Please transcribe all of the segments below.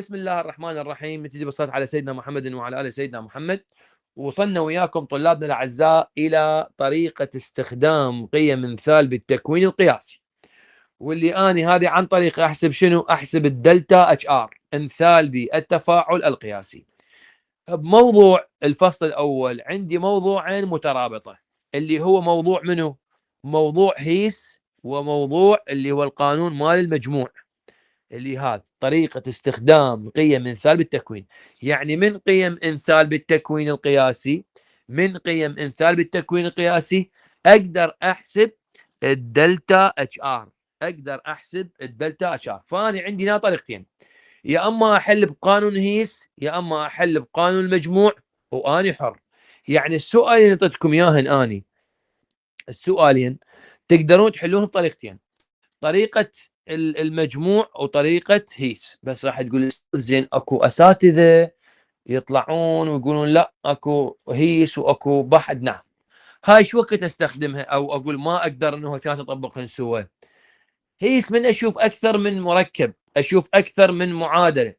بسم الله الرحمن الرحيم. نبتدي بالصلاة على سيدنا محمد وعلى آل سيدنا محمد. وصلنا وياكم طلابنا الأعزاء إلى طريقة استخدام قيم امثال بالتكوين القياسي، واللي أني هذه عن طريق أحسب شنو؟ أحسب الدلتا اتش ار، امثال بالتفاعل القياسي. بموضوع الفصل الأول عندي موضوعين مترابطة، اللي هو موضوع منه؟ موضوع هيس، وموضوع اللي هو القانون مال المجموع، اللي هذا طريقة استخدام قيم امثال بالتكوين. يعني من قيم امثال بالتكوين القياسي، اقدر احسب الدلتا اتش ار، فانا عندي هنا طريقتين، يا اما احل بقانون هيس يا اما احل بقانون المجموع، واني حر. يعني السؤال اللي اعطيتكم اياه اني، السؤالين تقدرون تحلون بطريقتين، طريقة المجموع وطريقة هيس. بس راح تقول زين اكو اساتذة يطلعون ويقولون لا اكو هيس واكو بحد. نعم، هاي شو وقت استخدمها او اقول ما اقدر انه ثلاثة اطبقهن سوا؟ هيس من اشوف اكثر من مركب، اشوف اكثر من معادلة،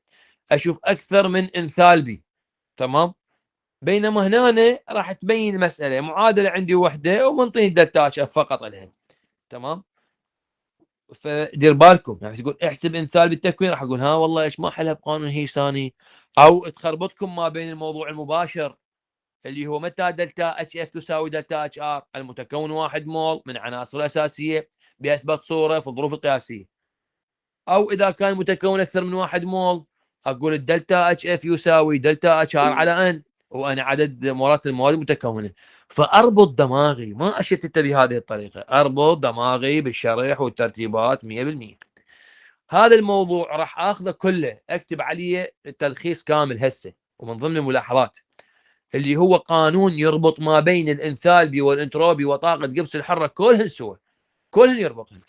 اشوف اكثر من انثالبي، تمام. بينما هنا راح تبين المسألة معادلة عندي وحدة ومنطيني دلتا اتش اف فقط لها، تمام. فدير بالكم، يعني تقول احسب امثال بالتكوين، راح اقول ها والله ايش ما حلها بقانون هيساني، او تخربطكم ما بين الموضوع المباشر اللي هو متى دلتا اتش اف تساوي دلتا اتش ار، المتكون 1 مول من عناصر الاساسيه باثبت صوره في الظروف القياسيه، او اذا كان متكون اكثر من 1 مول اقول الدلتا اتش اف يساوي دلتا اتش ار على ان، وانا عدد مرات المواد المتكونه. فاربط دماغي، ما اشتت بهذه الطريقه، اربط دماغي بالشرح والترتيبات 100%. هذا الموضوع راح اخذه كله اكتب عليه التلخيص كامل هسه، ومن ضمن الملاحظات اللي هو قانون يربط ما بين الانثالبي والانتروبي وطاقه قبس الحره كلهن سوا، كلهن يربطن.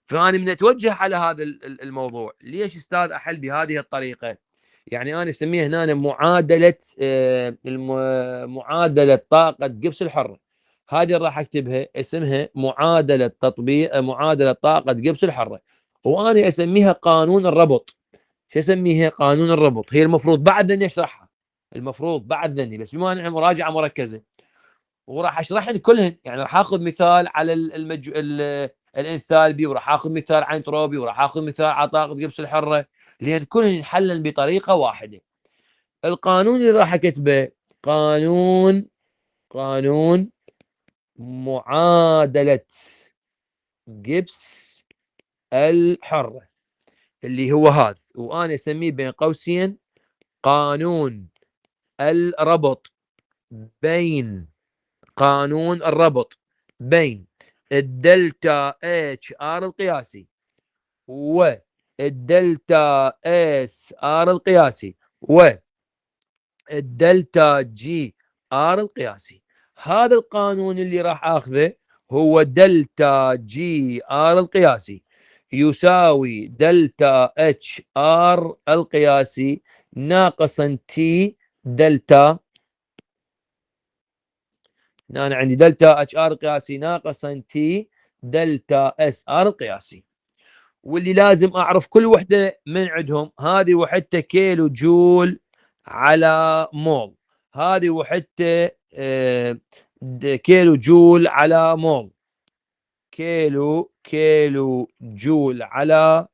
فانا من اتوجه على هذا الموضوع، ليش استاذ احل بهذه الطريقه؟ يعني انا اسميها هنا معادله معادله طاقه قبس الحره. هذه راح اكتبها اسمها معادله تطبيق معادله طاقه قبس الحره، وانا اسميها قانون الربط. شو اسميها؟ قانون الربط. هي المفروض بعد ذني اشرحها، المفروض بعد ذني، بس بما انها مراجعه مركزه وراح اشرحن كلهن. يعني راح اخذ مثال على الانثالبي، وراح اخذ مثال عن تروبي، وراح اخذ مثال على طاقه قبس الحره، لان كلهن ينحلن بطريقه واحده. القانون اللي راح اكتبه قانون معادله قبس الحره، اللي هو هذا، وانا اسميه بين قوسين قانون الربط بين الدلتا اتش ار القياسي والدلتا اس ار القياسي والدلتا جي ار القياسي. هذا القانون اللي راح اخذه هو دلتا جي ار القياسي يساوي دلتا اتش ار القياسي ناقصا تي دلتا. انا عندي دلتا اتش ار قياسي ناقصا تي دلتا اس ار قياسي، واللي لازم اعرف كل وحده من عندهم. هذه وحدته كيلو جول على مول، هذه وحدته كيلو جول على مول، كيلو جول على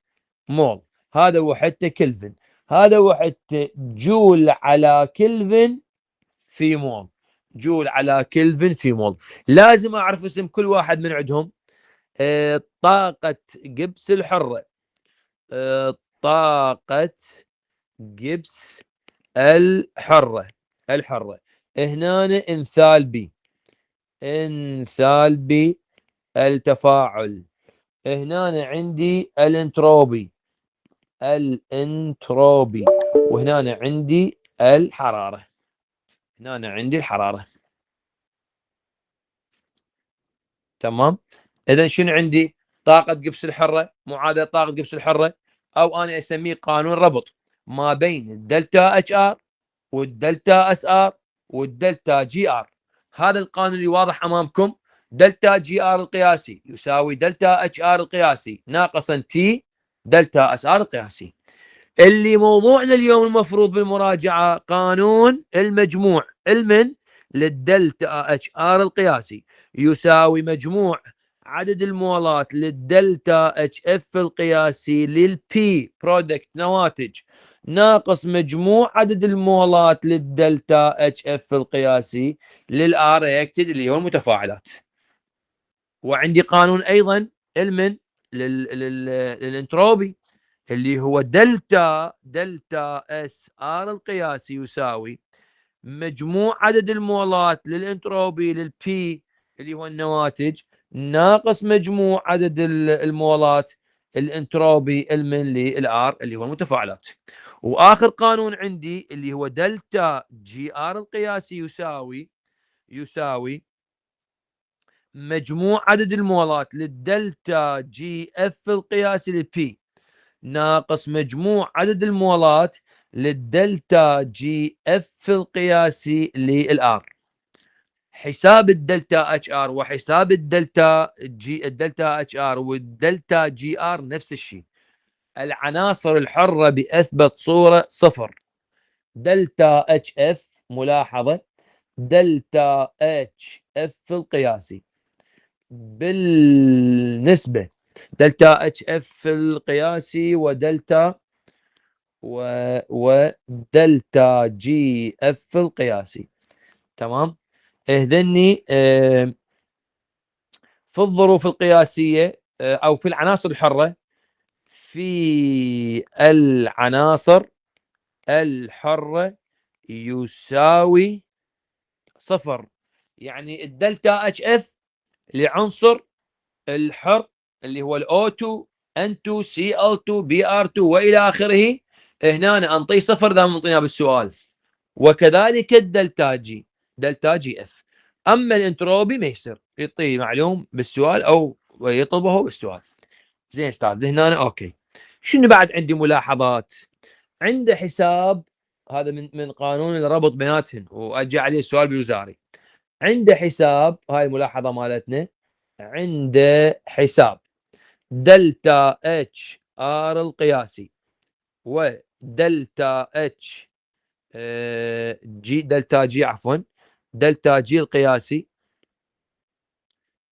مول. هذا وحدته كلفن، هذا وحدته جول على كلفن في مول، جول على كلفن في مول. لازم اعرف اسم كل واحد من عندهم. طاقة قبس الحرة، طاقة قبس الحرة هنا انثالبي التفاعل، هنا عندي الانتروبي، وهنا عندي الحرارة، تمام. اذا شنو عندي؟ طاقه قبس الحره، معادله طاقه قبس الحره، او انا اسميه قانون ربط ما بين الدلتا اتش ار والدلتا اس ار والدلتا جي ار. هذا القانون اللي واضح امامكم، دلتا جي ار القياسي يساوي دلتا اتش ار القياسي ناقصا تي دلتا اس ار القياسي. اللي موضوعنا اليوم المفروض بالمراجعة قانون المجموع المن للدلتا اتش ار القياسي يساوي مجموع عدد المولات للدلتا اتش اف القياسي للبي برودكت نواتج ناقص مجموع عدد المولات للدلتا اتش اف القياسي للار رياكتد اللي هو المتفاعلات. وعندي قانون ايضا المن للانتروبي اللي هو دلتا اس ار القياسي يساوي مجموع عدد المولات للانتروبي للبي اللي هو النواتج ناقص مجموع عدد المولات الانتروبي المن للار اللي هو المتفاعلات. واخر قانون عندي اللي هو دلتا جي ار القياسي يساوي مجموع عدد المولات للدلتا جي اف القياسي للبي ناقص مجموع عدد المولات للدلتا جي اف القياسي للار. حساب الدلتا اتش ار وحساب الدلتا اتش ار والدلتا جي ار نفس الشيء. العناصر الحرة بأثبت صورة صفر. دلتا اتش اف ملاحظة دلتا اتش اف القياسي بالنسبة دلتا اتش اف القياسي ودلتا جي اف القياسي. تمام. اهذني في الظروف القياسية او في العناصر الحرة في العناصر الحرة يساوي صفر. يعني الدلتا اتش اف لعنصر الحر اللي هو الاو 2 ان 2 سي ال 2 بي ار 2 والى اخره هنا انطيه صفر دام انطينا بالسؤال. وكذلك الدلتا جي اف. اما الانتروبي ما يصير يعطيه معلوم بالسؤال او يطلبه بالسؤال. زين استاذ هنا اوكي. شنو بعد عندي ملاحظات؟ عنده حساب هذا من قانون الربط بيناتهم واجى عليه السؤال بالوزاري. عنده حساب هاي الملاحظه مالتنا. عنده حساب دلتا اتش ار القياسي ودلتا اتش جي دلتا جي عفوا دلتا جي القياسي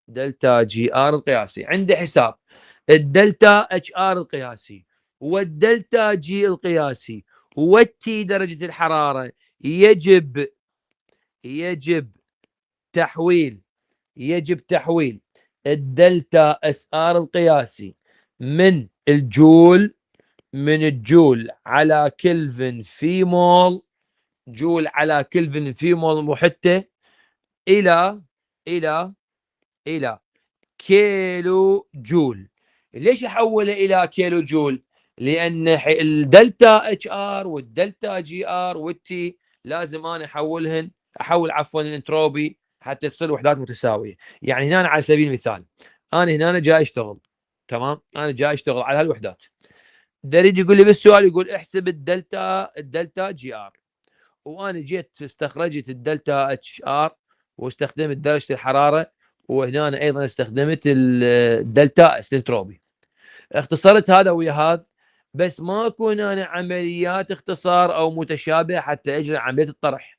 دلتا جي ار القياسي. عنده حساب الدلتا اتش ار القياسي والدلتا جي القياسي والتي درجة الحرارة. يجب تحويل الدلتا اس ار القياسي من الجول على كلفن في مول جول على كلفن في مول محيطه الى الى كيلو جول. ليش احوله الى كيلو جول؟ لان الدلتا اتش ار والدلتا جي ار والتي لازم انا احول عفوا الانتروبي حتى تصير وحدات متساويه. يعني هنا على سبيل المثال انا هنا جاي اشتغل. تمام. انا جاي اشتغل على هالوحدات. يريد يقول لي بالسؤال يقول احسب الدلتا جي ار. وانا جيت استخرجت الدلتا اتش ار واستخدمت درجه الحراره وهنا أنا ايضا استخدمت الدلتا استنتروبي. اختصرت هذا ويا هذا بس ماكو هنا عمليات اختصار او متشابهه حتى اجري عمليه الطرح.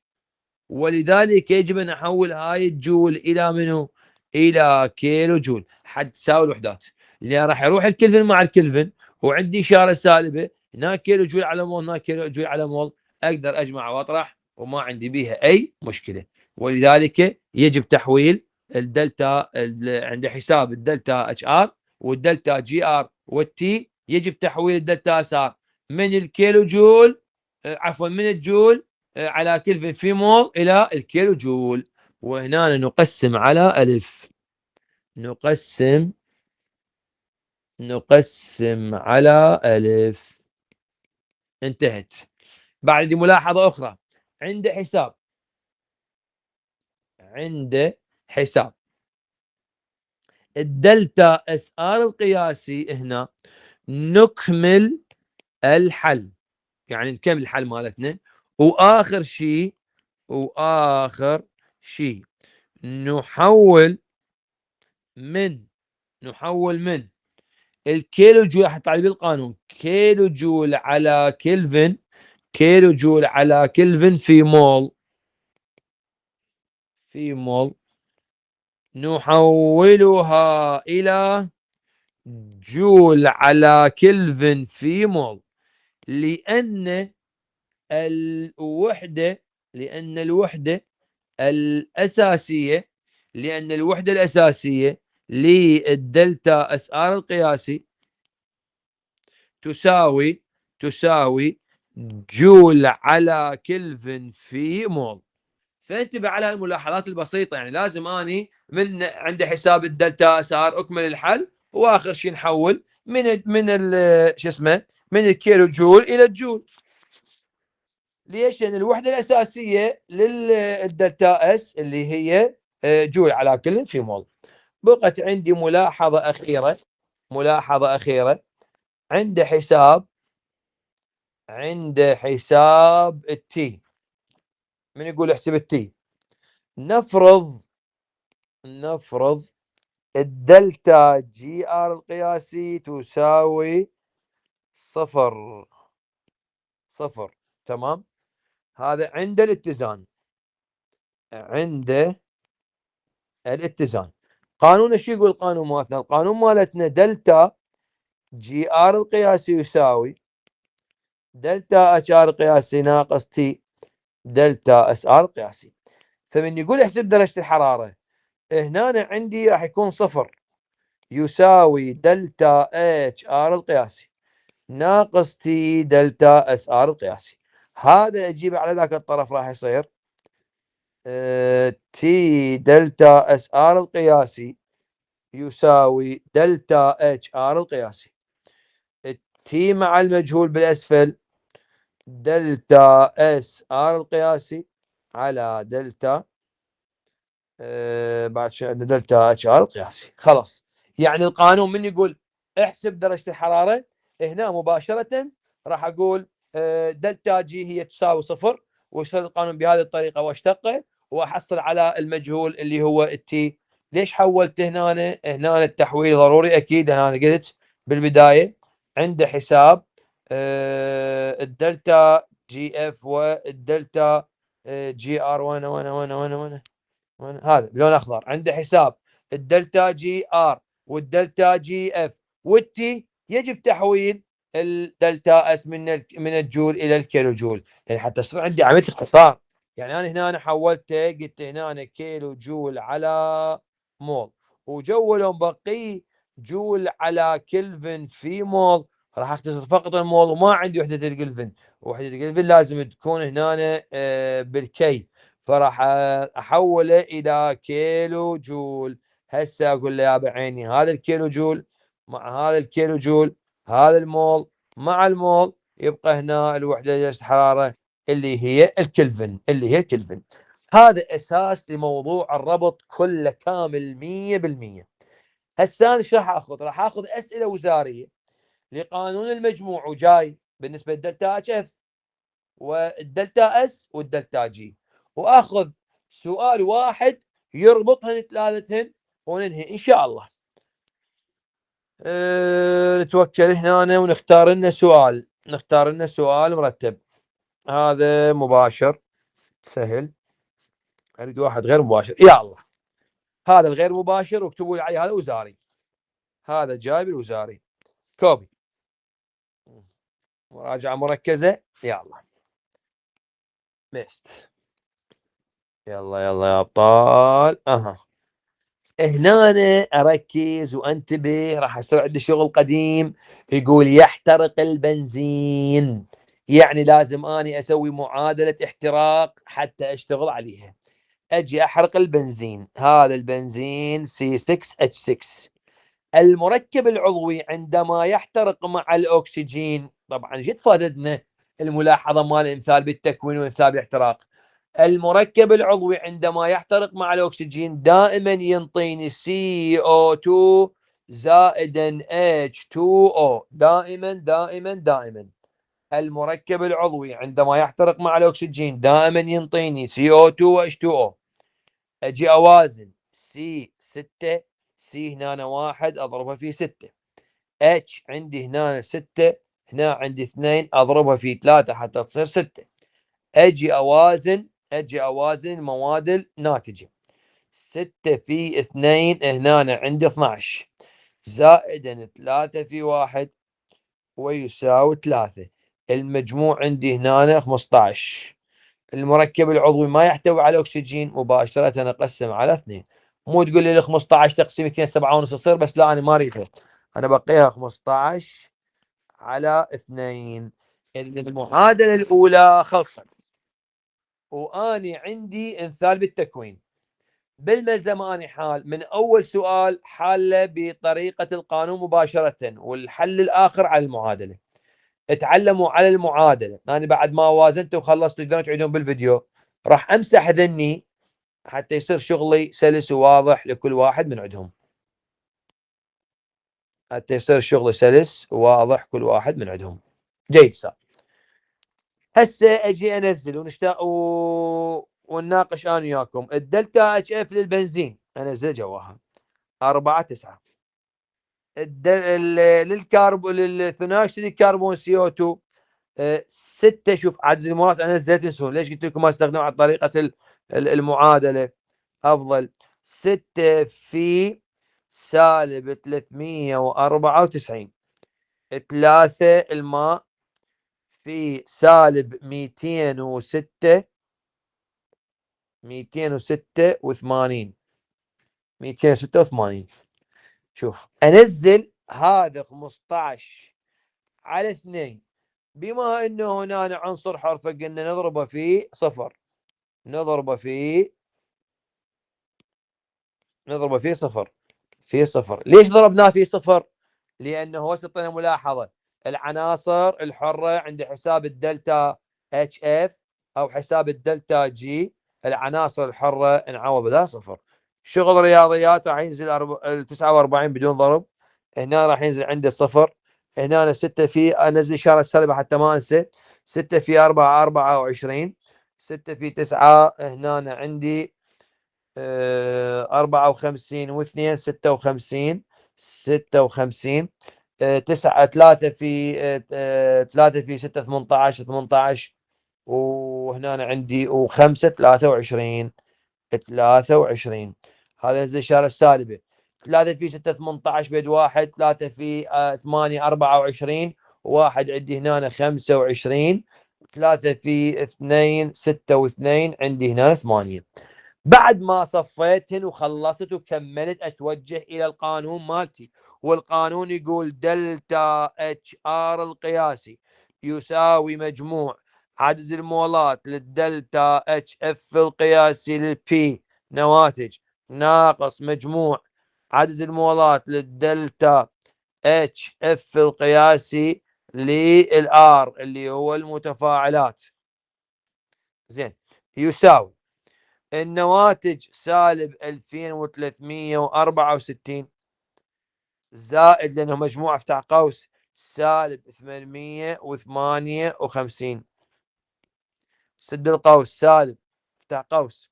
ولذلك يجب ان احول هاي الجول الى منو؟ الى كيلو جول حتى تساوي الوحدات. اللي راح يروح الكلفن مع الكلفن وعندي اشاره سالبه هناك كيلو جول على مول هناك كيلو جول على مول اقدر اجمع واطرح وما عندي بيها اي مشكله. ولذلك يجب تحويل الدلتا عند حساب الدلتا اتش ار والدلتا جي ار والتي يجب تحويل الدلتا اس ار من الكيلو جول عفوا من الجول على كلفن في مول الى الكيلو جول. وهنا نقسم على الف. نقسم على الف. انتهت. بعد ملاحظه اخرى. عنده حساب الدلتا اس ار القياسي. هنا نكمل الحل يعني نكمل الحل مالتنا. واخر شيء نحول من الكيلو جول حط عليه بالقانون كيلو جول على كلفن، كيلو جول على كلفن في مول، في مول نحولها إلى جول على كلفن في مول، لأن الوحدة لأن الوحدة الأساسية لأن الوحدة الأساسية للدلتا اس ار القياسي تساوي جول على كلفن في مول. فانتبه على الملاحظات البسيطه، يعني لازم اني من عند حساب الدلتا اس ار اكمل الحل، واخر شيء نحول من شو اسمه من الكيلو جول الى الجول. ليش؟ لان الوحده الاساسيه للدلتا اس اللي هي جول على كل في مول. بقت عندي ملاحظه اخيره عند حساب التي. من يقول احسب التي؟ نفرض الدلتا جي ار القياسي تساوي صفر. تمام. هذا عند الاتزان. قانون ايش يقول القانون مالتنا؟ القانون مالتنا دلتا جي ار القياسي يساوي دلتا اتش ار القياسي ناقص تي دلتا اس ار القياسي. فمن يقول احسب درجة الحرارة، هنا عندي راح يكون صفر يساوي دلتا اتش ار القياسي ناقص تي دلتا اس ار القياسي. هذا اجيبه على ذاك الطرف راح يصير تي دلتا اس ار القياسي يساوي دلتا اتش ار القياسي. التي مع المجهول بالاسفل دلتا اس ار القياسي على دلتا بعد شيء عندنا دلتا اتش ار القياسي. خلاص، يعني القانون من يقول احسب درجة الحرارة، هنا مباشرة راح اقول دلتا جي هي تساوي صفر، واشتغل القانون بهذه الطريقة واشتقه واحصل على المجهول اللي هو التي. ليش حولت هنا التحويل ضروري اكيد. انا قلت بالبداية عند حساب الدلتا جي اف والدلتا جي ار وين هذا بلون اخضر، عنده حساب الدلتا جي ار والدلتا جي اف والتي، يجب تحويل الدلتا اس من الجول الى الكيلو جول، يعني حتى يصير عندي عمليه اختصار. يعني انا هنا حولته، قلت هنا كيلو جول على مول، وجو بقي جول على كلفن في مول، راح اختصر فقط المول وما عندي وحده الكلفن. وحده الكلفن لازم تكون هنا بالكي، فراح احوله الى كيلو جول. هسه اقول له يا بعيني هذا الكيلو جول مع هذا الكيلو جول، هذا المول مع المول، يبقى هنا الوحده درجه الحراره اللي هي الكلفن. هذا اساس لموضوع الربط كله كامل 100%. هسه انا ايش راح اخذ؟ راح اخذ اسئله وزاريه لقانون المجموع وجاي بالنسبه للدلتا اتش اف والدلتا اس والدلتا جي، واخذ سؤال واحد يربطهن ثلاثتهن وننهي ان شاء الله. نتوكل هنا ونختار لنا سؤال مرتب. هذا مباشر سهل، اريد واحد غير مباشر. يا الله، هذا الغير مباشر واكتبوا لي عليه هذا وزاري، هذا جايب الوزاري كوبي. مراجعه مركزه. يا الله ميست. يلا يا ابطال. هنا أنا اركز وانتبه، راح يصير عندي شغل قديم يقول يحترق البنزين، يعني لازم اني اسوي معادله احتراق حتى اشتغل عليها. اجي احرق البنزين، هذا البنزين C6H6. المركب العضوي عندما يحترق مع الاكسجين، طبعا جد فادتنا الملاحظه مال الامثال بالتكوين وامثال بالاحتراق. المركب العضوي عندما يحترق مع الأكسجين دائما ينطيني CO2 زائدا H2O. دائما المركب العضوي عندما يحترق مع الأكسجين دائما ينطيني CO2 و H2O. أجي أوازن C6، C هنا 1 أضربها في 6، اتش عندي هنا 6، هنا عندي 2، اضربها في 3 حتى تصير 6. اجي اوازن المواد الناتجه. 6 في 2 هنا عندي 12 زائدا 3 في 1 ويساوي 3. المجموع عندي هنا 15. المركب العضوي ما يحتوي على اكسجين، مباشره اقسم على 2. مو تقول لي ال 15 تقسيم 2 7.5 يصير، بس لا انا ما اريدها، انا بقيها 15 على 2. المعادله الاولى خلصت، واني عندي انثال بالتكوين. بالملزم اني حال من اول سؤال حاله بطريقه القانون مباشره، والحل الاخر على المعادله. اتعلموا على المعادله، انا بعد ما وازنت وخلصت تقدرون تعيدون بالفيديو. راح امسح ذني حتى يصير شغلي سلس وواضح لكل واحد من عندهم، حتى يصير شغلي سلس وواضح كل واحد من عندهم. جيد صار. هسه اجي انزل ونناقش انا وياكم. الدلتا اتش اف للبنزين انزل جواها 4 9. للثاني اكسيد الكربون سي او 2 6. شوف عدد المرات انا نزلت تنسون، ليش قلت لكم ما استخدموا على طريقه المعادله افضل. 6 في سالب 394. 3 الماء في سالب 206 286. 286. شوف انزل هذا 15 على 2. بما انه هنا عنصر حر فقلنا نضربه في صفر. نضربه في صفر. ليش ضربناه في صفر؟ لانه هو تعطينا ملاحظه العناصر الحره عند حساب الدلتا اتش اف او حساب الدلتا جي. العناصر الحره نعوض بدها صفر. شغل رياضيات راح ينزل 49 بدون ضرب. هنا راح ينزل عندي صفر. هنا 6 في انزل اشاره سالبه حتى ما انسى. 6 في 4 24. 6 في 9 هنا عندي 54 و2 56. 56. 9 3 في 3 في 6 18. 18 وهنا عندي و5 23. 23 هذا الاشاره السالبه. 3 في 6 18 بيد 1. 3 في 8 24. واحد عندي هنا 25. 3 في 2 6 و2 عندي هنا 8. بعد ما صفيتهن وخلصت وكملت اتوجه الى القانون مالتي. والقانون يقول دلتا اتش ار القياسي يساوي مجموع عدد المولات للدلتا اتش اف القياسي للبي نواتج ناقص مجموع عدد المولات للدلتا اتش اف القياسي للار اللي هو المتفاعلات. زين. يساوي النواتج سالب 2364 زائد لانه مجموعه افتح قوس سالب 858. سد القوس سالب افتح قوس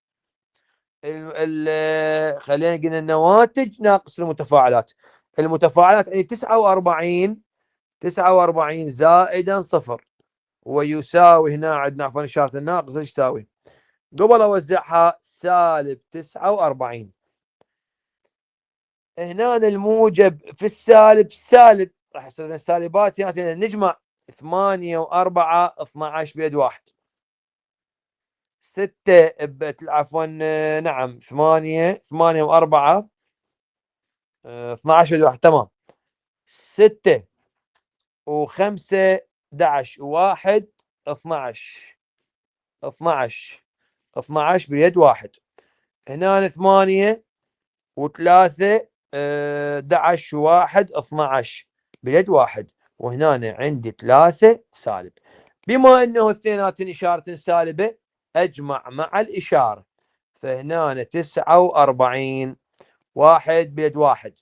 خلينا قلنا النواتج ناقص المتفاعلات. المتفاعلات عندي 49 زائدا صفر ويساوي هنا عندنا عفوا اشاره الناقص ايش تساوي؟ قبل اوزعها سالب 49. هنا الموجب في السالب سالب راح يصير السالبات يعني نجمع 8 و4 12 بيد واحد. 6 عفوا نعم 8 و4 12 بيد واحد تمام. 6 و5 11 و1 12. 12 بيد واحد. هنا 8 و3 11 و1 12 بيد واحد. وهنا عندي 3 سالب. بما انه اثنيناتن اشارة سالبة اجمع مع الاشارة. فهنا 49 1 بيد واحد.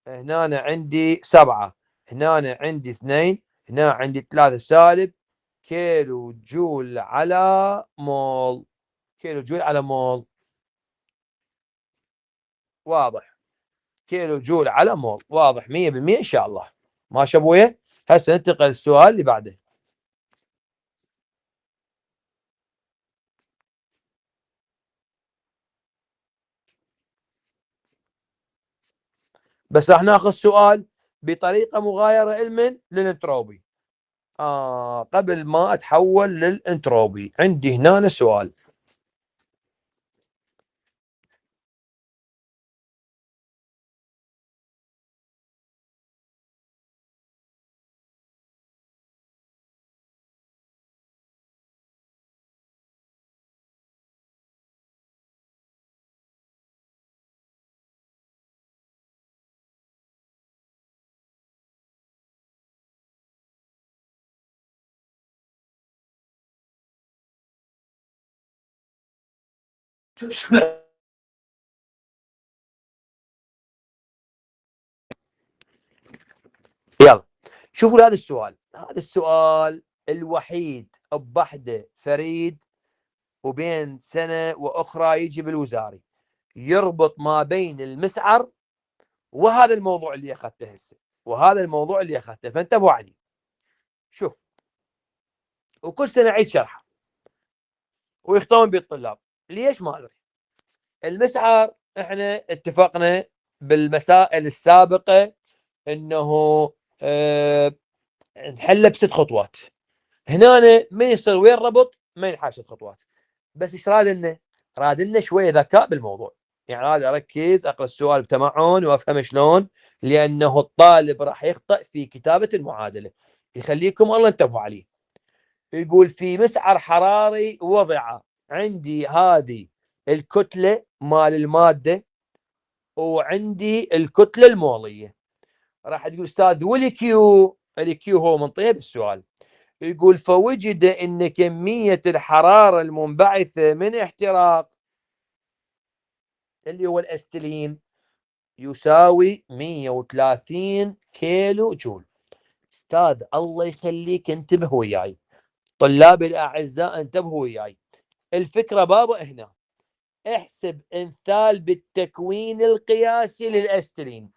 هنا عندي 7. هنا عندي 2. هنا عندي 3 سالب كيلو جول على مول. كيلو جول على مول واضح. كيلو جول على مول واضح 100% ان شاء الله. ماشي ابويا؟ هسه ننتقل للسؤال اللي بعده. بس راح ناخذ سؤال بطريقه مغايره علما للانتروبي. قبل ما اتحول للانتروبي عندي هنا سؤال. يلا شوفوا هذا السؤال. هذا السؤال الوحيد ببحده فريد، وبين سنة وأخرى يجي بالوزاري، يربط ما بين المسعر وهذا الموضوع اللي أخذته هسه، وهذا الموضوع اللي أخذته. فانتبهوا عليه. شوف، وكل سنة عيد شرحه ويختون بالطلاب. ليش ما أدري. المسعر احنا اتفقنا بالمسائل السابقة انه نحله ب6 خطوات. هنا من يصير وين ربط ما ينحاش 6 خطوات. بس ايش راد لنا شويه ذكاء بالموضوع. يعني هذا اركز اقرا السؤال بتمعن وافهم شلون، لانه الطالب راح يخطئ في كتابه المعادله. يخليكم الله انتبهوا عليه. يقول في مسعر حراري وضع عندي هذه الكتله مال الماده وعندي الكتله الموليه. راح تقول استاذ والكيو؟ الكيو هو منطقه بالسؤال. يقول فوجد ان كميه الحراره المنبعثه من احتراق اللي هو الاستلين يساوي 130 كيلو جول. استاذ الله يخليك انتبه وياي، طلابي الاعزاء انتبهوا وياي. الفكره بابا هنا احسب امثال بالتكوين القياسي للاستلين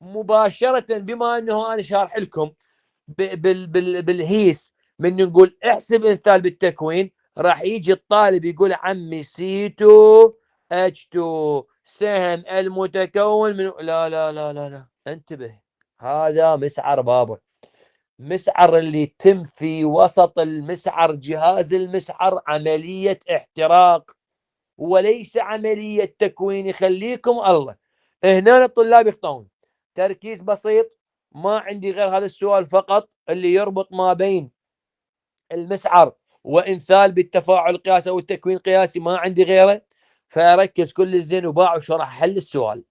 مباشره. بما انه انا شارح لكم بالهيس، من نقول احسب امثال بالتكوين راح يجي الطالب يقول عمي C2 H2 سهم المتكون من لا لا لا لا لا انتبه. هذا مسعر بابا، مسعر اللي يتم في وسط المسعر جهاز المسعر عملية احتراق وليس عملية تكوين. يخليكم الله. هنا الطلاب يخطئون تركيز بسيط. ما عندي غير هذا السؤال فقط اللي يربط ما بين المسعر وامثال بالتفاعل القياسي او التكوين القياسي، ما عندي غيره. فاركز كل الزين وباع شو راح احل السؤال.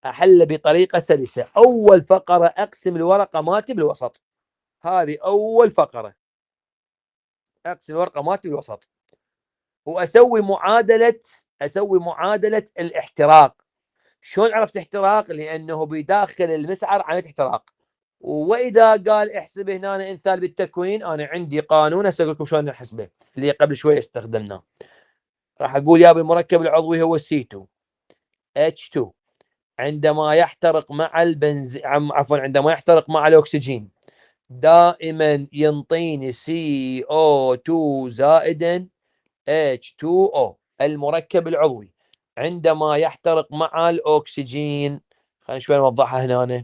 احله بطريقه سلسه. اول فقره اقسم الورقه مالتي بالوسط. هذه اول فقره اقسم الورقه مالتي بالوسط، واسوي معادله الاحتراق. شلون عرفت احتراق؟ لانه بداخل المسعر عمليه احتراق. واذا قال احسب هنا امثال بالتكوين، انا عندي قانون هسه اقول لكم شلون نحسبه اللي قبل شوي استخدمناه. راح اقول يا المركب العضوي هو C2 H2 عندما يحترق مع عفوا عندما يحترق مع الاكسجين دائما ينطيني CO2 زائدا H2O. المركب العضوي عندما يحترق مع الاكسجين، خلينا شوي نوضحها هنا،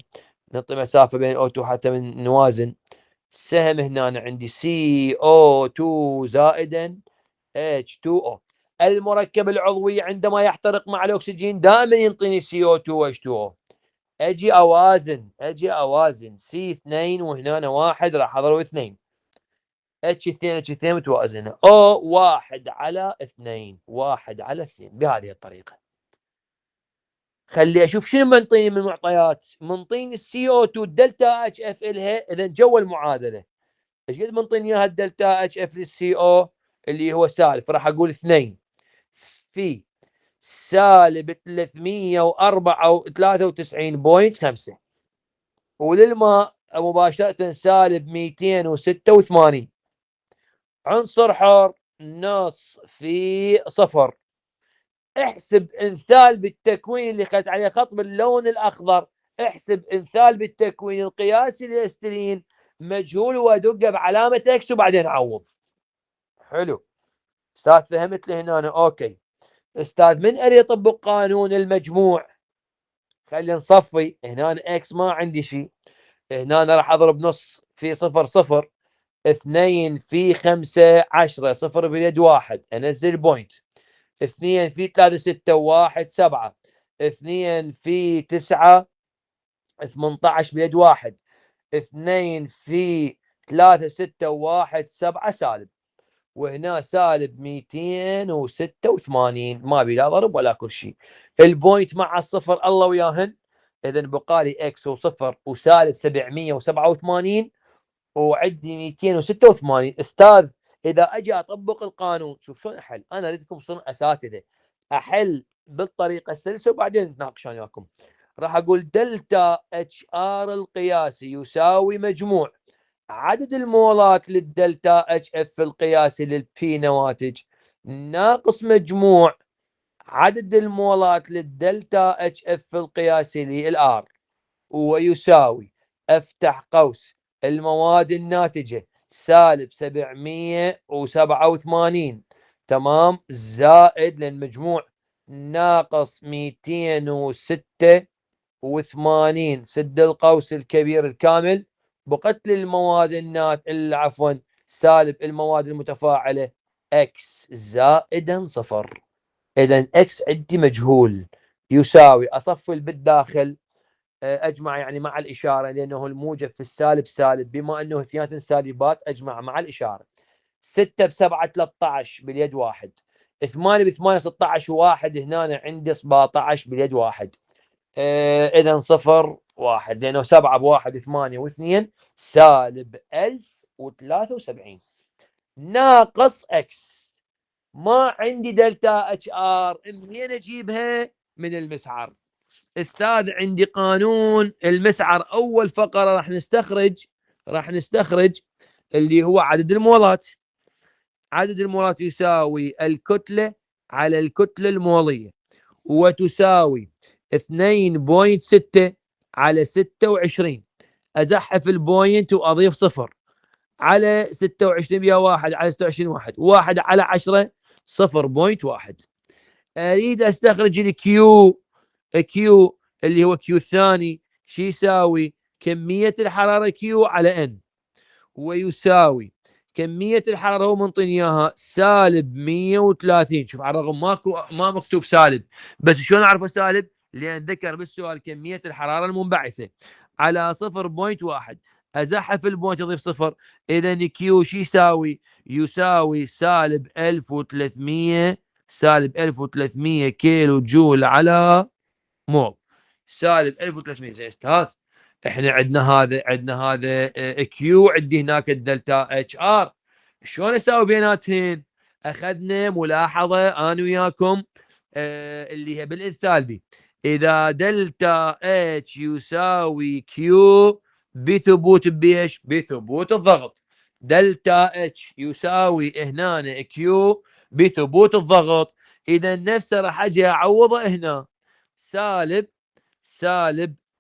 نعطي مسافه بين O2 حتى من نوازن. السهم هنا عندي CO2 زائدا H2O. المركب العضوي عندما يحترق مع الاكسجين دائما ينطيني CO2 H2O. اجي اوازن C2 وهنا 1 راح اضرب 2 H2 متوازنه O1/2 1/2 بهذه الطريقه. خلي اشوف شنو منطيني من معطيات. منطيني CO2 الدلتا اتش اف الها اذا جوا المعادله. ايش قد منطيني اياها الدلتا اتش اف للسي او اللي هو سالب؟ راح اقول 2 في سالب 393.5 وللماء مباشره سالب 286. عنصر حر نص في صفر. احسب امثال بالتكوين اللي خدت عليه خط باللون الاخضر احسب انثال بالتكوين القياسي للاسترين مجهول وادقه بعلامه اكس وبعدين عوض. حلو استاذ، فهمت لي هنا أنا. اوكي استاذ، من اريد يطبق قانون المجموع؟ خلينا نصفي هنا. أنا اكس ما عندي شيء، هنا أنا راح اضرب نص في 0 0، 2 في 5 10، 0 باليد 1، انزل بوينت. 2 في 3 6 1 7، 2 في 9 18 باليد 1، 2 في 3 6 1 7 سالب، وهنا سالب 286. ما بي لا ضرب ولا كل شيء. البوينت مع الصفر الله وياهن، اذا بقى لي اكس وصفر وسالب 787 وعندي 286. استاذ اذا اجي اطبق القانون شوف شلون احل. انا اريدكم تصيرون اساتذه، احل بالطريقه السلسه وبعدين نتناقش انا وياكم. راح اقول دلتا اتش ار القياسي يساوي مجموع عدد المولات للدلتا اتش اف القياسي للبي نواتج ناقص مجموع عدد المولات للدلتا اتش اف القياسي للار، ويساوي افتح قوس المواد الناتجة سالب 787 تمام زائد لان مجموع ناقص 286 سد القوس الكبير الكامل بقتل المواد عفوا سالب المواد المتفاعلة اكس زائدا صفر. اذا اكس عندي مجهول يساوي اصفل بالداخل اجمع يعني مع الاشاره لانه الموجب في السالب سالب، بما انه اثنيناتن سالبات اجمع مع الاشاره. 6 ب 7 13 باليد 1، 8 ب 8 16 1، هنا عندي 17 باليد 1. اذا 0 1 لانه 7 ب1 8 و2 سالب 1073 ناقص اكس. ما عندي دلتا اتش ار، منين اجيبها؟ من المسعر. استاذ عندي قانون المسعر، اول فقره راح نستخرج اللي هو عدد المولات. عدد المولات يساوي الكتله على الكتله الموليه، وتساوي 2.6 على 26. ازحف البوينت واضيف صفر على 26 بيا 1 على 26 1 على 10 0.1. اريد استخرج الكيو. كيو اللي هو كيو الثاني شو يساوي؟ كمية الحرارة كيو على ان، ويساوي كمية الحرارة هو منطيني اياها سالب 130. شوف على الرغم ما مكتوب سالب، بس شلون اعرفه سالب؟ لان ذكر بالسؤال كمية الحرارة المنبعثة على 0.1. ازحف البوينت اضيف صفر، اذا كيو شو يساوي؟ يساوي سالب 1300، سالب 1300 كيلو جول على مول. سالب 1300. زين استاذ، احنا عندنا هذا كيو، عندي هناك الدلتا اتش ار، شلون اساوي بيناتهن؟ اخذنا ملاحظه انا وياكم اللي هي بالانثالبي. اذا دلتا اتش يساوي كيو بثبوت بيش؟ بثبوت الضغط. دلتا اتش يساوي هنا كيو بثبوت الضغط، اذا نفسه راح اجي اعوضه هنا سالب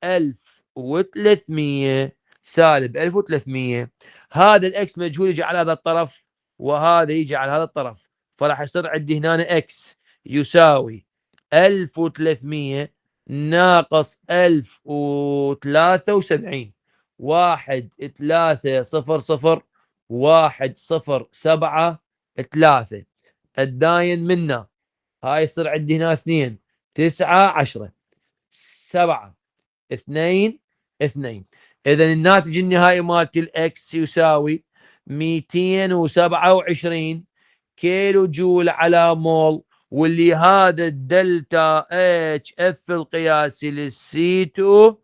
1300. سالب 1300. هذا الاكس مجهول يجي على هذا الطرف وهذا يجي على هذا الطرف، فراح يصير عندي هنا اكس يساوي 1300 ناقص 1073 1 3 0 0 1 0 7 3. الداين منا هاي يصير عندي هنا 2 9 10 7 2 2. اذا الناتج النهائي مالتي الاكس يساوي 227 كيلو جول على مول، واللي هذا الدلتا اتش اف القياسي للسي 2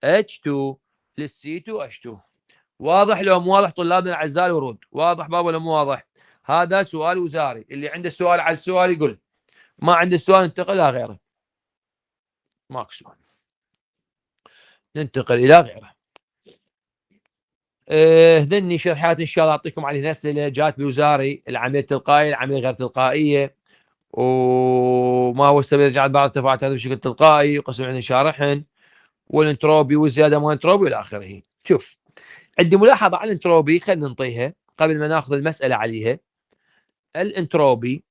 اتش 2 للسي 2 اتش 2. واضح لو مو واضح طلابنا الاعزاء الورود؟ واضح بابا ولا مو واضح؟ هذا سؤال وزاري، اللي عنده سؤال على السؤال يقول، ما عنده السؤال ننتقل الى غيره. ماكو سؤال ننتقل الى غيره. ذني شرحات ان شاء الله اعطيكم عليه اسئله جات بالوزاري، العمليه التلقائيه العمليه غير تلقائيه، وما هو السبب جعل بعض التفاعلات هذا بشكل تلقائي وقسم عندنا شارحن، والانتروبي والزياده مال الانتروبي والى اخره. شوف، عندي ملاحظه على الانتروبي، خلينا ننطيها قبل ما ناخذ المساله عليها. الانتروبي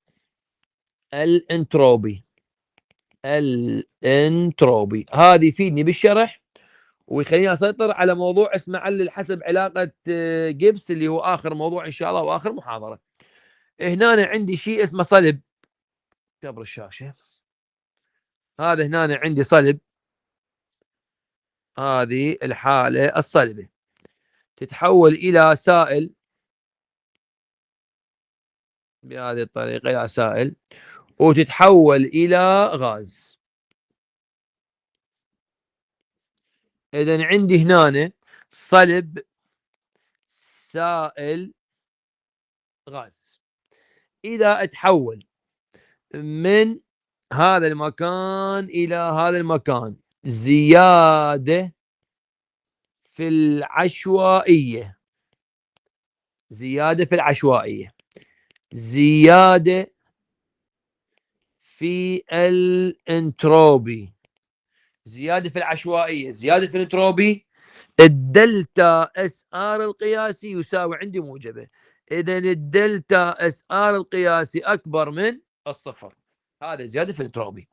هذه يفيدني بالشرح ويخليني اسيطر على موضوع اسمه علل حسب علاقه جيبس، اللي هو اخر موضوع ان شاء الله واخر محاضره. هنا عندي شيء اسمه صلب. كبر الشاشه. هذا هنا عندي صلب. هذه الحاله الصلبه تتحول الى سائل بهذه الطريقه، الى سائل، وتتحول الى غاز. اذا عندي هنا صلب، سائل، غاز. اذا اتحول من هذا المكان الى هذا المكان، زياده في العشوائيه، زياده في العشوائيه، زياده في الانتروبي، زياده في العشوائيه، زياده في الانتروبي، الدلتا اس ار القياسي يساوي عندي موجبه. اذا الدلتا اس ار القياسي اكبر من الصفر، هذا زياده في الانتروبي.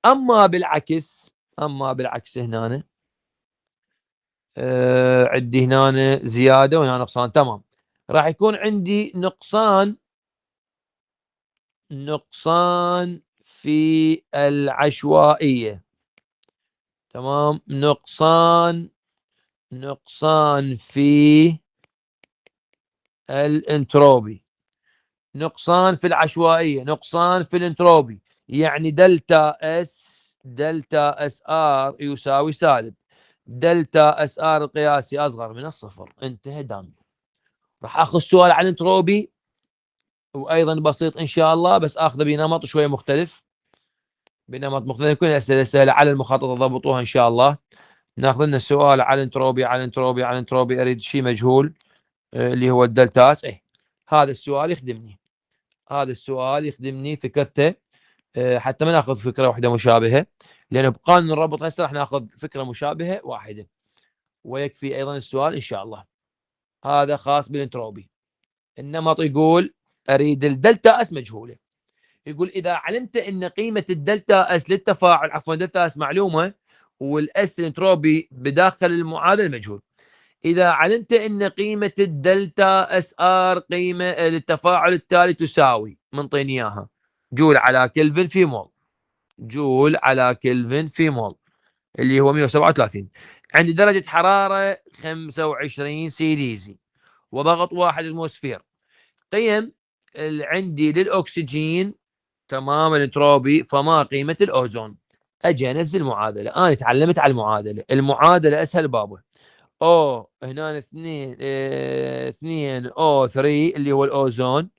اما بالعكس هنا عندي هنا زياده وهنا نقصان، تمام. راح يكون عندي نقصان في العشوائيه، تمام. نقصان في الانتروبي، نقصان في العشوائيه، نقصان في الانتروبي. يعني دلتا اس ار يساوي سالب، دلتا اس ار القياسي اصغر من الصفر. انتهى دام. راح اخذ سؤال عن الانتروبي وايضا بسيط ان شاء الله، بس اخذه بنمط شويه مختلف، بنمط مختلف. كل الاسئله سهله على المخطط ضبطوها ان شاء الله. ناخذ لنا السؤال على الانتروبي. اريد شيء مجهول اللي هو الدلتاس. هذا السؤال يخدمني فكرته، حتى ما ناخذ فكره واحده مشابهه، لانه بقانون الربط هسه راح ناخذ فكره مشابهه واحده ويكفي ايضا السؤال ان شاء الله. هذا خاص بالانتروبي. النمط يقول اريد الدلتا اس مجهوله. يقول اذا علمت ان قيمه الدلتا اس للتفاعل، عفوا دلتا اس معلومه والاس الانتروبي بداخل المعادله مجهول. اذا علمت ان قيمه الدلتا اس ار قيمه للتفاعل التالي تساوي، منطيني اياها، جول على كلفن في مول، جول على كلفن في مول، اللي هو 137. عندي درجه حراره 25 سيليزي وضغط 1 اتموسفير. قيم عندي للاكسجين، تمام، الانتروبي، فما قيمه الاوزون. اجي انزل معادله. انا تعلمت على المعادله اسهل بابه. او هنا 2 او 3 اللي هو الاوزون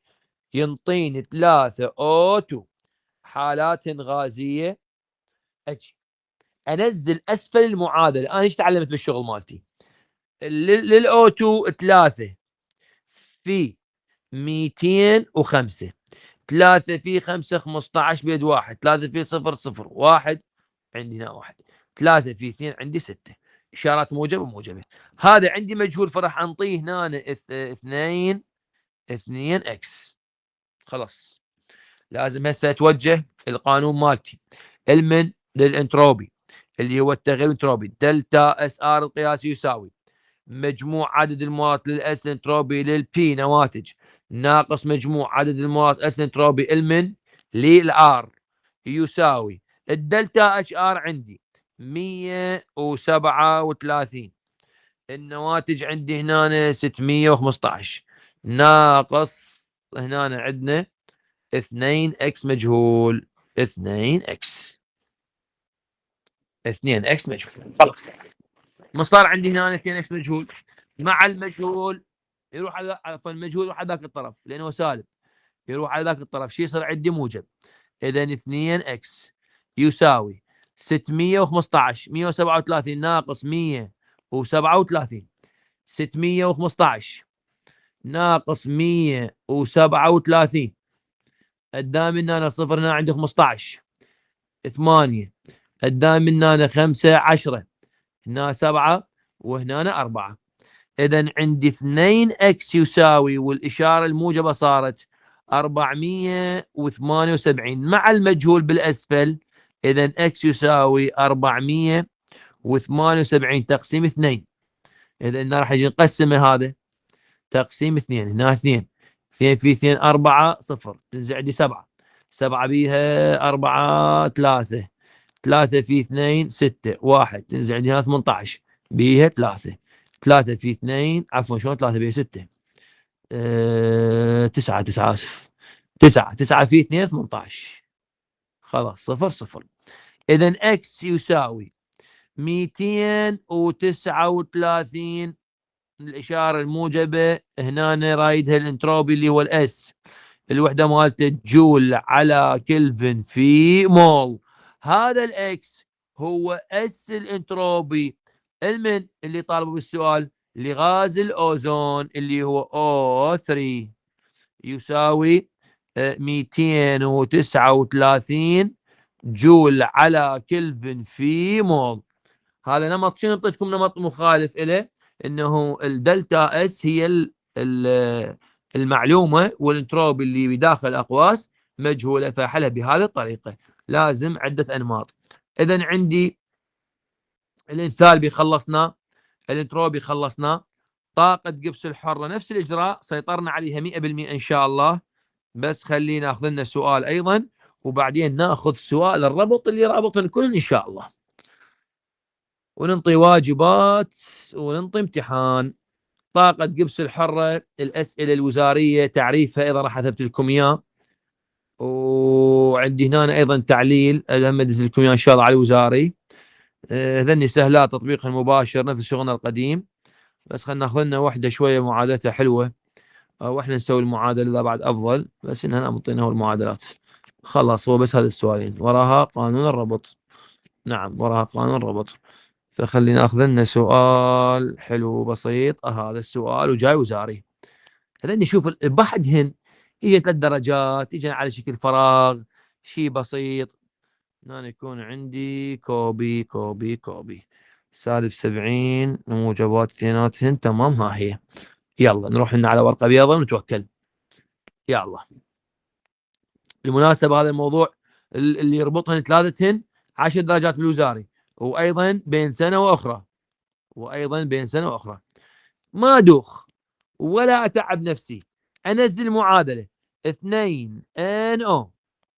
ينطيني 3 او 2 حالات غازيه. اجي انزل اسفل المعادله. انا ايش تعلمت بالشغل مالتي؟ للاو 2 3 في 205، 3 في 5 15 بيد 1، 3 في 0 0 1، عندي هنا 1، 3 في 2 عندي 6. اشارات موجبه وموجبه. هذا عندي مجهول، فراح انطيه هنا 2 اكس. خلاص، لازم هسه اتوجه القانون مالتي المن للانتروبي اللي هو التغيير الانتروبي. دلتا اس ار القياسي يساوي مجموع عدد المرات للاس انتروبي للبي نواتج ناقص مجموع عدد المرات اس انتروبي المن للار، يساوي الدلتا اتش ار عندي 137، النواتج عندي هنا 615 ناقص هنا عندنا 2 اكس مجهول. 2 اكس مجهول. خلاص، ما صار عندي هنا 2 اكس مجهول مع المجهول يروح على، عفوا، المجهول يروح على ذاك الطرف لانه سالب، يروح على ذاك الطرف، شو يصير عندي؟ موجب. اذا 2 اكس يساوي 615، 137 ناقص 137، 615 ناقص 137، قدام هنا صفر، هنا عندي 15، 8 قدام هنا 5 10 هنا 7 وهنا 4. إذا عندي 2 اكس يساوي، والإشارة الموجبة صارت 478 مع المجهول بالأسفل. إذا اكس يساوي 478 تقسيم 2. إذا راح نجي نقسم هذا تقسيم 2. هنا 2 في 2 4 0 تنزل عندي 7. 7 بيها 4 3 في 2 6 1 تنزل عندي هنا 18 بيها 3 في 2 عفوا شلون 3 بيها 6 9 اسف 9 في 2 18. خلاص 0 0. اذا اكس يساوي 239. الاشاره الموجبه هنا رايدها الانتروبي اللي هو الاس، الوحده مالته جول على كلفن في مول. هذا الاكس هو اس الانتروبي المن اللي طالبه بالسؤال لغاز الاوزون اللي هو O3 يساوي 239 جول على كلفن في مول. هذا نمط، شنو نعطيكم نمط مخالف له، انه الدلتا اس هي المعلومه والانتروبي اللي بداخل الاقواس مجهوله، فحلها بهذه الطريقه. لازم عده انماط. اذا عندي الانثالبي خلصناه، الانتروبي خلصناه، طاقه جبس الحره نفس الاجراء سيطرنا عليها 100% ان شاء الله. بس خلينا ناخذ لنا سؤال ايضا، وبعدين ناخذ سؤال الربط اللي رابط الكل ان شاء الله، وننطي واجبات وننطي امتحان. طاقة جبس الحرة، الأسئلة الوزارية تعريفها إذا راح أثبت لكم إياه، وعندي هنا أيضا تعليل لما أدز لكم إياه إن شاء الله على الوزاري. هذني سهلات تطبيقها المباشر نفس شغلنا القديم، بس خلينا ناخذ لنا واحدة شوية معادلتها حلوة، أو إحنا نسوي المعادلة إذا بعد أفضل، بس إن أنا مطينا هو المعادلات. خلاص هو بس هذا السؤالين وراها قانون الربط. نعم وراها قانون الربط. فخلينا ناخذ لنا سؤال حلو بسيط. هذا السؤال وجاي وزاري. هذني شوف بعدهن يجي 3 درجات، يجي على شكل فراغ، شيء بسيط. هنا يكون عندي كوبي كوبي كوبي -70 موجبات اثنيناتهن. تمام ها هي. يلا نروح لنا على ورقه بيضاء ونتوكل. يلا بالمناسبه هذا الموضوع اللي يربطهن ثلاثتهن 10 درجات بالوزاري، وايضا بين سنه واخرى، ما ادوخ ولا اتعب نفسي. انزل معادله 2NO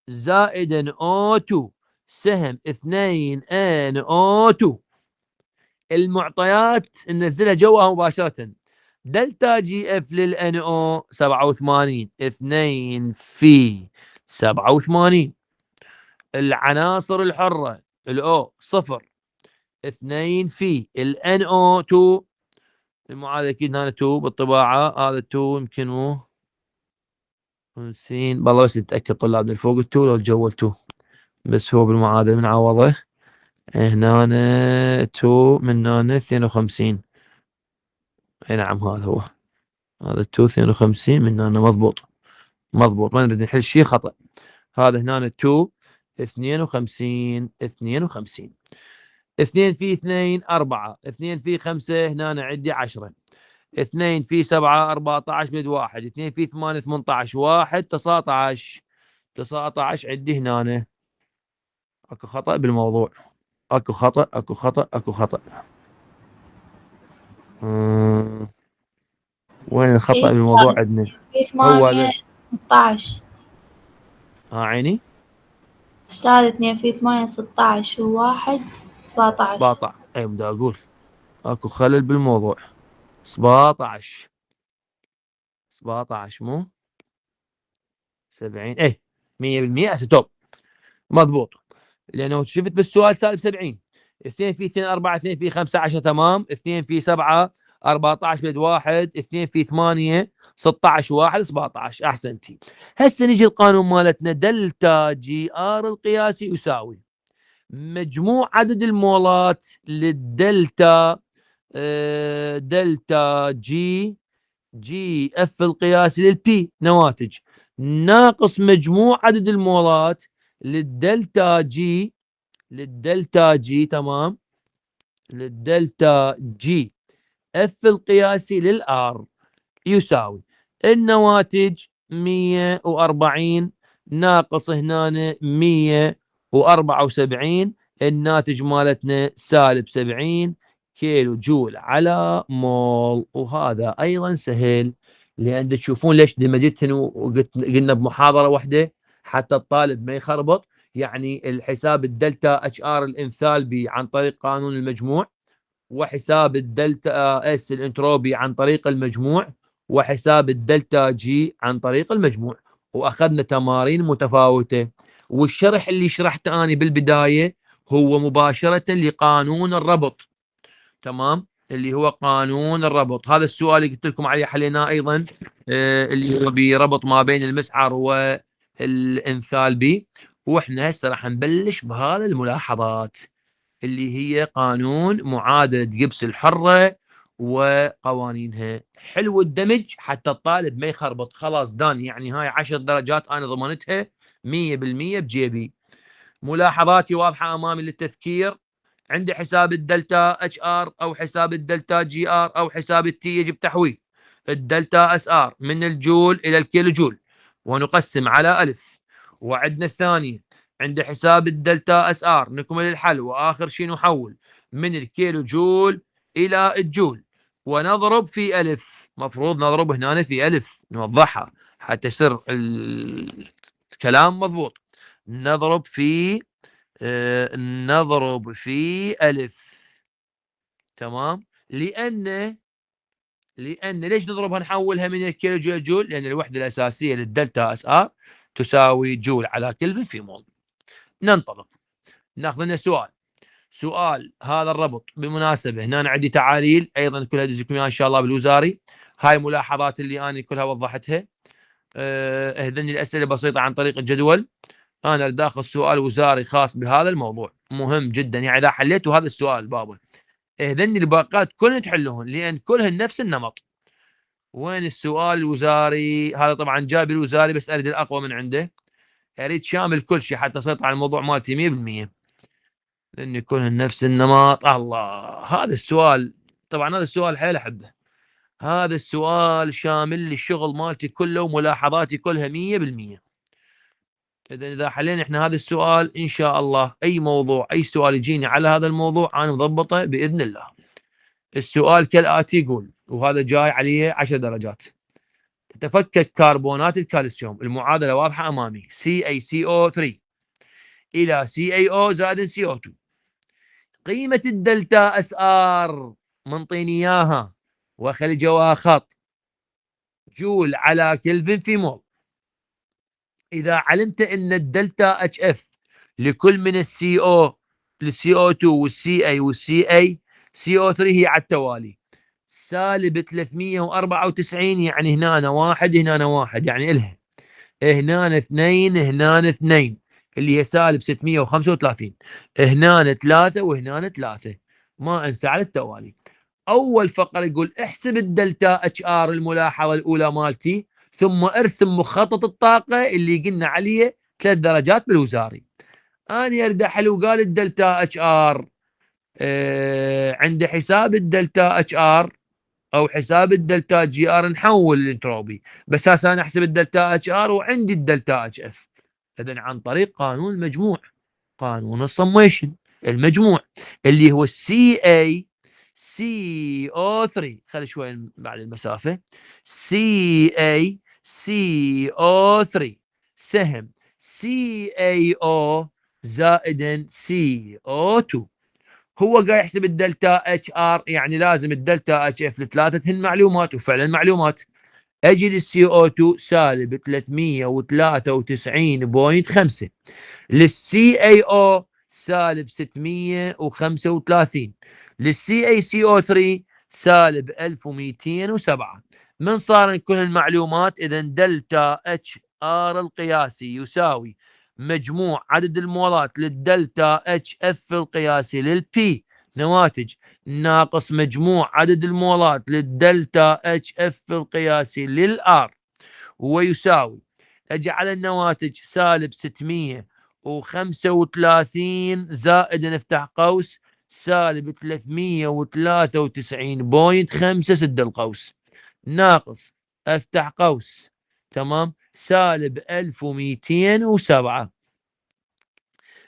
زائد NO2 سهم 2NO2. المعطيات ننزلها جواها مباشره. دلتا جي اف للNO 87 2 في 87. العناصر الحره الأو 0 2 في الNO2. المعادله اكيد هنا 2 بالطباعه، هذا 2 يمكن مو 50 والله، بس نتاكد طلابنا الفوق 2 لو الجو 2، بس هو بالمعادله من عوضه هنا 2 من هنا 52. اي نعم هذا هو، هذا 2 52 من هنا مضبوط. ما نريد نحل شيء خطا. هذا هنا 2 52 2 في 2 4 2 في 5 هنا عندي 10 2 في 7 14 بد 1 2 في 8 18 1 19 عندي هنا. اكو خطأ بالموضوع، اكو خطأ. وين الخطأ بالموضوع عندنا؟ في 8 16. عيني استاذ 2 في 8 16 و1 17. اي بدي اقول اكو خلل بالموضوع. 17 مو 70. اي 100% هسه توب مضبوط، لانه شفت بالسؤال -70. 2 في 2 4 2 في 5 10 تمام. 2 في 7 14 بد 1 2 في 8 16 1 17. احسنتي. هسه نجي القانون مالتنا دلتا جي ار القياسي يساوي مجموع عدد المولات للدلتا دلتا جي اف القياسي للبي نواتج ناقص مجموع عدد المولات للدلتا جي تمام للدلتا جي اف القياسي للار يساوي النواتج 140 ناقص هنا 174، الناتج مالتنا سالب 70 كيلو جول على مول. وهذا ايضا سهل، لان تشوفون ليش دمجتهن قلنا بمحاضره واحده حتى الطالب ما يخربط. يعني الحساب الدلتا اتش ار الانثالبي عن طريق قانون المجموع، وحساب الدلتا اس الانتروبي عن طريق المجموع، وحساب الدلتا جي عن طريق المجموع، واخذنا تمارين متفاوته. والشرح اللي شرحته اني بالبدايه هو مباشره لقانون الربط، تمام، اللي هو قانون الربط. هذا السؤال اللي قلت لكم عليه حليناه ايضا، اللي هو بربط ما بين المسعر والانثالبي. واحنا هسه راح نبلش بهذا الملاحظات اللي هي قانون معادلة جبس الحرة وقوانينها. حلو الدمج حتى الطالب ما يخربط. خلاص دان، يعني هاي 10 درجات انا ضمنتها 100% بجيبي. ملاحظاتي واضحة امامي للتذكير. عندي حساب الدلتا اتش ار او حساب الدلتا جي ار او حساب التي يجب تحويل الدلتا اس ار من الجول الى الكيلو جول ونقسم على الف. وعندنا الثانية، عند حساب الدلتا اس ار نكمل الحل واخر شيء نحول من الكيلو جول الى الجول ونضرب في الف. مفروض نضرب هنا في الف، نوضحها حتى يصير الكلام مضبوط. نضرب في نضرب في ألف، تمام. لأن ليش نضربها نحولها من الكيلو جول جول؟ لأن الوحدة الأساسية للدلتا اس ار تساوي جول على كلفن في مول. ننطلق ناخذ لنا سؤال هذا الربط. بالمناسبة هنا عندي تعاليل أيضا كلها أدزكم إن شاء الله بالوزاري. هاي ملاحظات اللي أنا كلها وضحتها. اهدني الأسئلة بسيطة عن طريق الجدول. انا داخل سؤال وزاري خاص بهذا الموضوع مهم جدا. يعني اذا حليتوا هذا السؤال بابا اذن الباقات كلهن تحلوهن لان كلهن نفس النمط. وين السؤال الوزاري؟ هذا طبعا جاب الوزاري بس اريد الاقوى من عنده، اريد شامل كل شيء حتى اسيطر على الموضوع مالتي 100%، لان كلهن نفس النمط. الله، هذا السؤال طبعا هذا السؤال حيل احبه. هذا السؤال شامل لي الشغل مالتي كله وملاحظاتي كلها 100%. إذا حلينا إحنا هذا السؤال إن شاء الله أي موضوع أي سؤال يجيني على هذا الموضوع أنا مضبطه بإذن الله. السؤال كالآتي يقول، وهذا جاي عليه 10 درجات. تتفكك كربونات الكالسيوم، المعادلة واضحة أمامي، CaCO3 إلى CaO زائد CO2. قيمة الدلتا اس ار منطيني إياها وخلي جواها خط، جول على كلفن في مول. إذا علمت أن الدلتا اتش اف لكل من السي او للسي او 2 والسي اي والسي اي سي او 3 هي على التوالي سالب 394، يعني هنا واحد هنا واحد، يعني الها هنا اثنين هنا اثنين اللي هي سالب 635، هنا ثلاثة وهنا ثلاثة، ما انسى على التوالي. اول فقره يقول احسب الدلتا اتش ار الملاحظه الاولى مالتي ثم ارسم مخطط الطاقه اللي قلنا عليه 3 درجات بالوزاري. انا اريد احل وقال الدلتا اتش ار عند حساب الدلتا اتش ار او حساب الدلتا جي ار نحول الانتروبي، بس هسه انا احسب الدلتا اتش ار وعندي الدلتا اتش اف. اذا عن طريق قانون المجموع، قانون الصميشن المجموع اللي هو سي اي سي او 3، خلي شوي بعد المسافه، سي اي سي او 3 سهم سي اي او زائدا سي او 2. هو قاعد يحسب الدلتا اتش ار، يعني لازم الدلتا اتش اف الثلاثه هن معلومات وفعلا معلومات. اجي للسي او 2 سالب 393.5، للسي اي او سالب 635، للسي اي سي او 3 سالب 1207. من صار كل المعلومات اذا دلتا اتش ار القياسي يساوي مجموع عدد المولات للدلتا اتش اف القياسي للبي نواتج ناقص مجموع عدد المولات للدلتا اتش اف القياسي للار، ويساوي اجعل النواتج سالب 635 زائد نفتح قوس سالب 393.5 سد القوس ناقص افتح قوس تمام سالب 1207.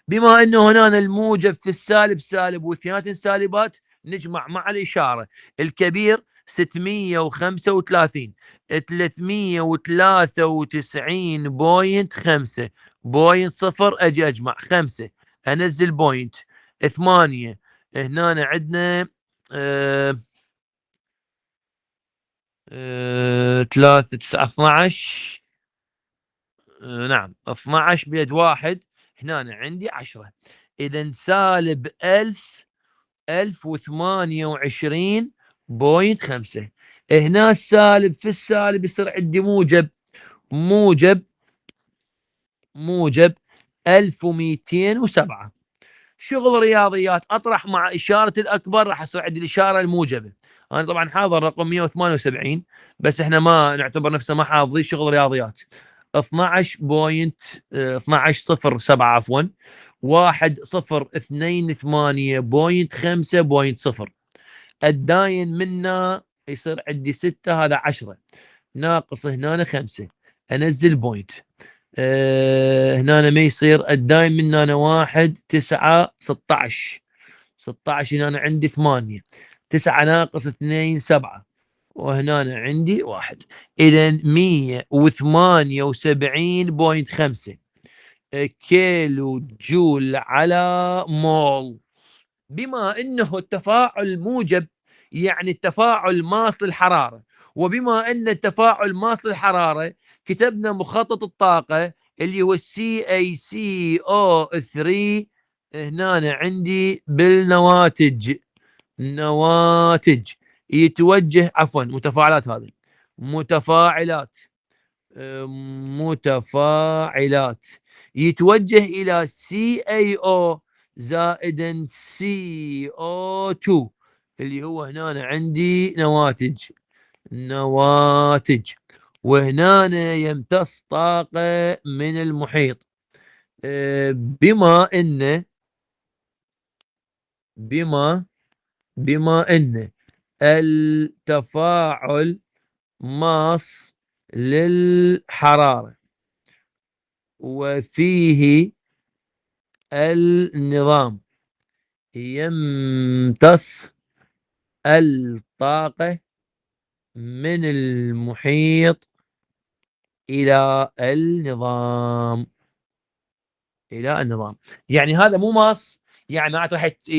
بما انه هنا الموجب في السالب سالب واثنيناتن سالبات نجمع مع الاشاره الكبير 635 393.5 بوينت صفر اجي اجمع 5 انزل بوينت 8 هنا عندنا 3 9 12 نعم 12 بيد واحد هنا عندي 10 اذا سالب 1028.5 هنا السالب في السالب يصير عندي موجب 1207. شغل رياضيات اطرح مع اشاره الاكبر راح يصير عندي الاشاره الموجبه. انا طبعا حاضر رقم 178 بس احنا ما نعتبر نفسنا ما حافظين شغل رياضيات. 12.07 عفوا 1028.5.0 الداين منا يصير عندي 6 هذا 10 ناقص هنا 5 انزل بوينت هنا ما يصير الداين من هنا 1 9 16 هنا عندي 8 9 ناقص 2 7 وهنا عندي 1 اذا 178.5 كيلو جول على مول. بما انه التفاعل موجب يعني التفاعل ماس للحراره وبما ان التفاعل ماس للحراره كتبنا مخطط الطاقه اللي هو CaCO3 هنا عندي بالنواتج يتوجه عفوا متفاعلات هذه متفاعلات يتوجه الى CaO زائدا CO2 اللي هو هنا عندي نواتج وهنا يمتص طاقة من المحيط بما ان التفاعل ماس للحرارة وفيه النظام يمتص الطاقة من المحيط إلى النظام يعني هذا مو ماس يعني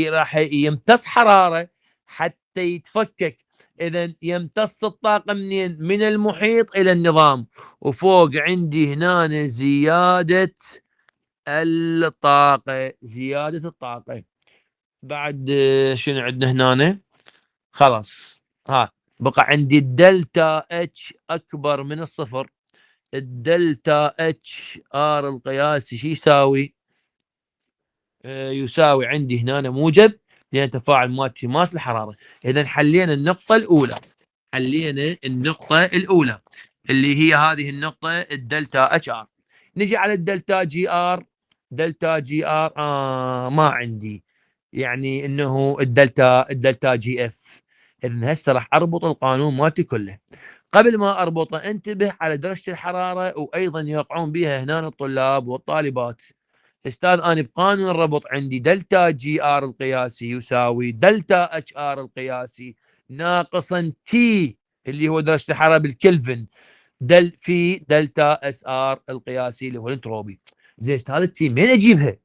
راح يمتص حرارة حتى يتفكك. إذا يمتص الطاقة منين؟ من المحيط إلى النظام وفوق عندي هنا زيادة الطاقة بعد شنو عندنا هنا خلاص بقى عندي الدلتا اتش اكبر من الصفر. الدلتا اتش ار القياسي شو يساوي؟ يساوي عندي هنا موجب لان تفاعل مادتي ماس الحراره. اذا حلينا النقطه الاولى اللي هي هذه النقطه الدلتا اتش ار. نجي على الدلتا جي ار. ما عندي يعني انه الدلتا جي اف. اذا هسه راح اربط القانون مالتي كله. قبل ما اربطه انتبه على درجه الحراره وايضا يوقعون بها هنا الطلاب والطالبات. استاذ انا بقانون الربط عندي دلتا جي ار القياسي يساوي دلتا اتش ار القياسي ناقصا تي اللي هو درجه الحراره بالكلفن في دلتا اس ار القياسي اللي هو الانتروبي. زين استاذ التي منين اجيبها؟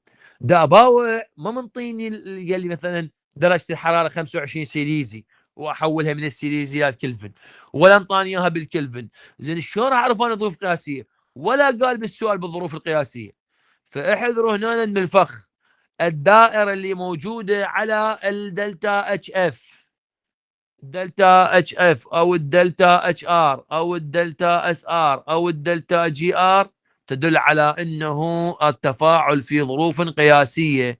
دا باوع ما منطيني قال لي مثلا درجه الحراره 25 سيليزي واحولها من السيليزي الى الكلفن ولا انطاني اياها بالكلفن. زين شلون اعرف انا ظروف قياسيه؟ ولا قال بالسؤال بالظروف القياسيه. فاحذروا هنا من الفخ. الدائره اللي موجوده على الدلتا اتش اف او الدلتا اتش ار او الدلتا اس ار او الدلتا جي ار تدل على انه التفاعل في ظروف قياسيه.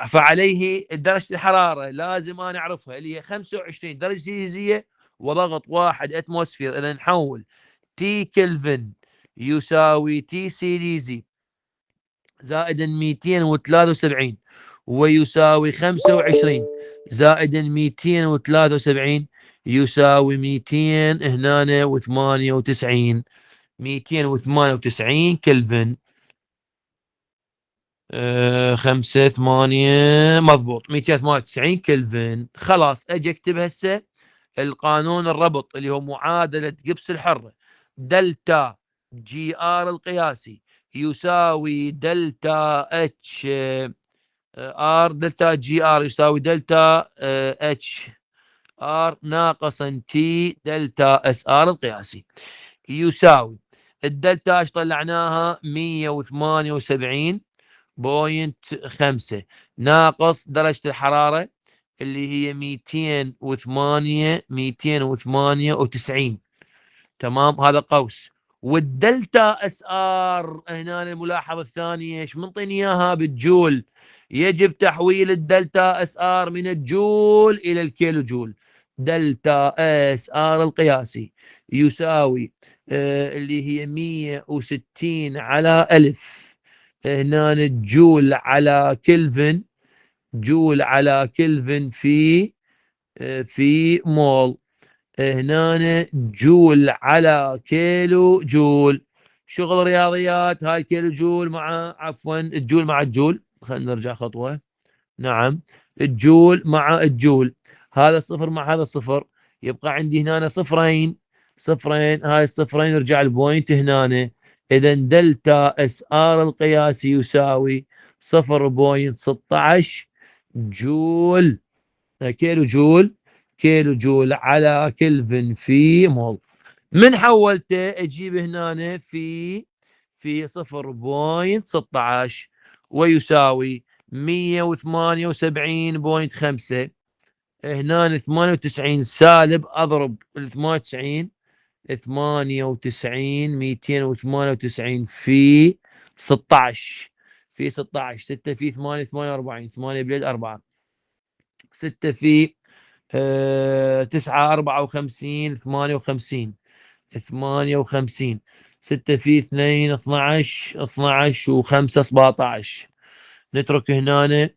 فعليه درجه الحراره لازم انا اعرفها اللي هي 25 درجه سيليزيه وضغط 1 اتموسفير. اذا نحول تي كلفن يساوي تي سيليزي زائدا 273 ويساوي 25 زائدا 273 يساوي 298 298 كلفن. 5 8 مضبوط 298 كلفن. خلاص اجي اكتب هسه القانون الربط اللي هو معادلة جبس الحرة. دلتا جي ار القياسي يساوي دلتا اتش ار، دلتا جي ار يساوي دلتا اتش ار ناقصا تي دلتا اس ار القياسي، يساوي الدلتا ايش طلعناها 178.5 ناقص درجة الحرارة اللي هي 298. تمام، هذا قوس. والدلتا اس ار هنا الملاحظة الثانية ايش منطيني اياها بالجول، يجب تحويل الدلتا اس ار من الجول الى الكيلو جول. دلتا اس ار القياسي يساوي اللي هي 160 على 1000 هنا الجول على كلفن، جول على كلفن في مول، هنا جول على كيلو جول. شغل رياضيات، هاي كيلو جول مع عفوا الجول مع الجول. خلينا نرجع خطوة. نعم، الجول مع الجول، هذا صفر مع هذا صفر، يبقى عندي هنا صفرين صفرين، هاي الصفرين يرجع البوينت هنا. اذا دلتا اس ار القياسي يساوي 0.16 جول كيلو جول، كيلو جول على كلفن في مول. من حولته اجيب هنا في 0.16 ويساوي 178.5 هنا 98 سالب اضرب ال 98 298 في 16 في 16 6 في 8 48 8 بليد 4 6 في 9 54 58 6 في 2 12 و5 17. نترك هنا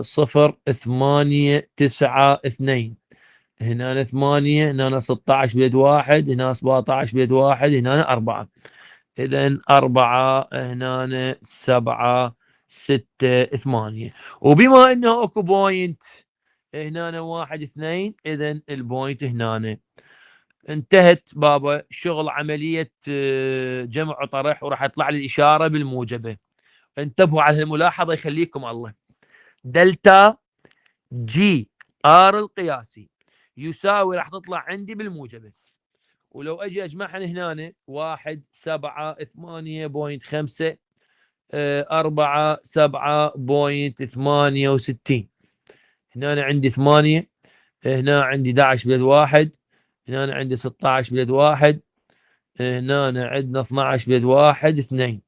0 8 9 2 هنا 8 هنا 16 بيد 1 هنا 17 بيد 1 هنا 4. إذا 4 هنا 7 6 8. وبما انه اكو بوينت هنا 1 2 اذا البوينت هنا انتهت بابا شغل عملية جمع وطرح، وراح يطلع لي الإشارة بالموجبة. انتبهوا على الملاحظة يخليكم الله. دلتا جي ار القياسي يساوي راح تطلع عندي بالموجبة، ولو اجي اجمعها هنا 1 7 8.5 4 7.68 هنا عندي 8 هنا عندي 11 بلد 1 هنا عندي 16 بلد 1 هنا عندنا 12 بلد 1 2.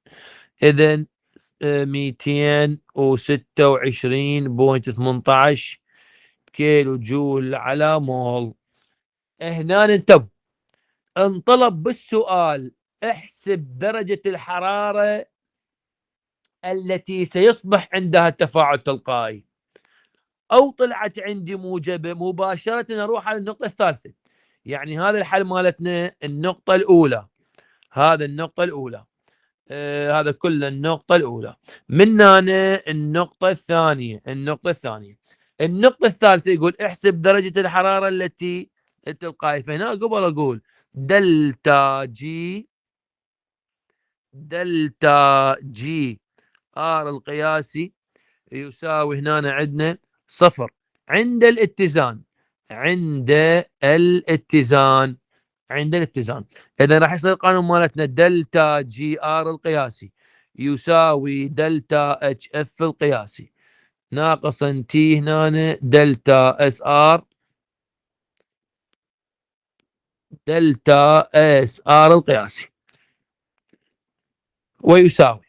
اذا 226.18 كيلو جول على مول. هنا انتبه، انطلب بالسؤال احسب درجة الحرارة التي سيصبح عندها التفاعل التلقائي، او طلعت عندي موجبة مباشرة اروح على النقطة الثالثة. يعني هذا الحل مالتنا النقطة الاولى، هذا النقطة الاولى هذا كله النقطة الاولى. من هنا النقطة الثانية، النقطة الثالثة يقول احسب درجة الحرارة التي التلقائية. فهنا قبل اقول دلتا جي ار القياسي يساوي هنا عندنا صفر عند الاتزان، اذا راح يصير القانون مالتنا دلتا جي ار القياسي يساوي دلتا اتش اف القياسي ناقصا تي هنا دلتا اس ار القياسي ويساوي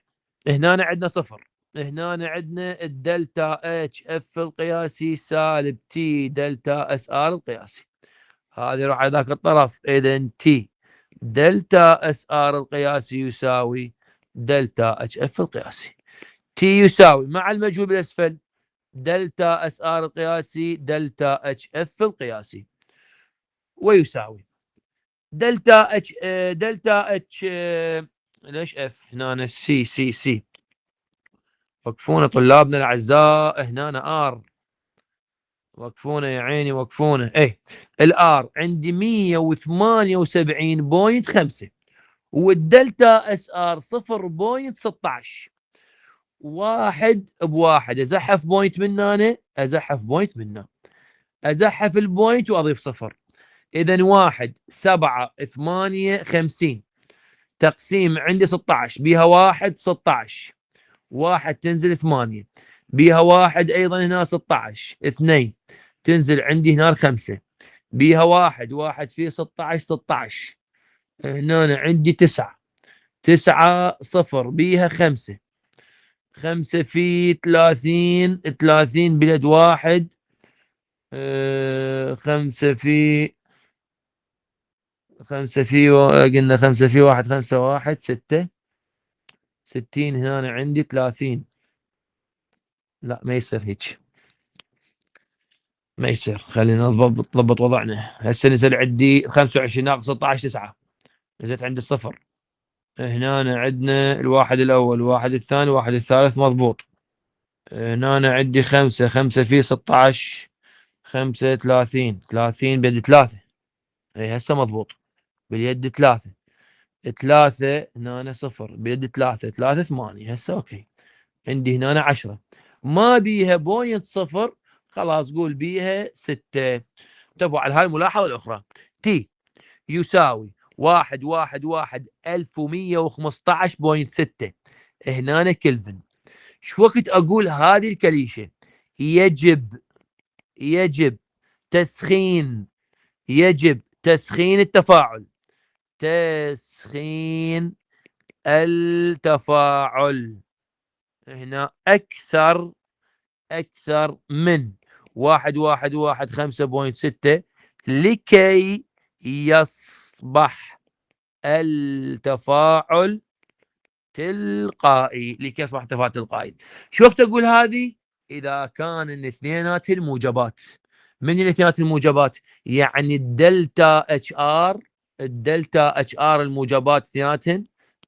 هنا عندنا صفر، هنا عندنا الدلتا اتش اف القياسي سالب تي دلتا اس ار القياسي، هذه يروح على ذاك الطرف. اذا تي دلتا اس ار القياسي يساوي دلتا اتش اف القياسي. تي يساوي مع المجهول بالاسفل دلتا اس ار القياسي دلتا اتش اف القياسي، ويساوي دلتا اتش ليش اف هنا سي وقفونا طلابنا الاعزاء هنا ار، وقفونا يا عيني وقفونا. الار عندي 178.5 والدلتا اس ار 0.16، واحد بواحد ازحف بوينت من هنا ازحف بوينت من هنا، ازحف البوينت واضيف صفر. اذا 1.785 تقسيم عندي 16 بيها 1 16 1 تنزل 8 بيها 1 ايضا هنا 16 2 تنزل عندي هنا 5 بيها 1 في 16 هنا عندي 9 0 بيها 5 في 30 بلد 1 5 في قلنا 5 في 1 5 1 6 60 هنا عندي 30. لا ما يصير هيك، ما يصير، خلينا نضبط وضعنا. هسه نزل عندي 25 ناقص 16 9، نزلت عندي الصفر. هنا عندنا الواحد الاول الواحد الثاني الواحد الثالث مضبوط. هنا عندي 5 في 16 5 30 بيد 3. اي هسه مضبوط باليد 3 هنا 0 بيد 3 8 هسه اوكي. عندي هنا 10 ما بيها بوينت 0 خلاص قول بيها 6. انتبهوا على هاي الملاحظة الأخرى. تي يساوي 1115.6 هنا كلفن. شو وقت أقول هذه الكليشة؟ يجب تسخين التفاعل، تسخين التفاعل هنا أكثر من 1115.6 لكي يصبح التفاعل تلقائي. شو وقت أقول هذه؟ إذا كان الاثنينات الموجبات. من الاثنينات الموجبات؟ يعني الدلتا اتش ار الموجبات اثنيناتهن،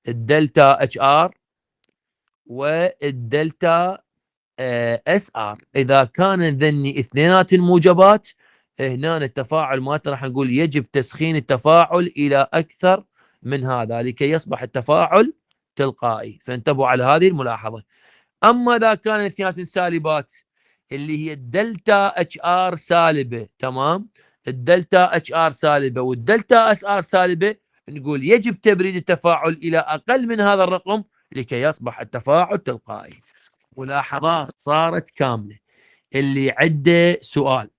الدلتا اتش ار والدلتا اس ار. اذا كان ذني اثنينات الموجبات هنا التفاعل مالته راح نقول يجب تسخين التفاعل الى اكثر من هذا لكي يصبح التفاعل تلقائي. فانتبهوا على هذه الملاحظه. اما اذا كان الاثنينات سالبات اللي هي الدلتا اتش ار سالبه، تمام، الدلتا اتش ار سالبه والدلتا اس ار سالبه، نقول يجب تبريد التفاعل الى اقل من هذا الرقم لكي يصبح التفاعل تلقائي. ملاحظات صارت كامله. اللي عنده سؤال،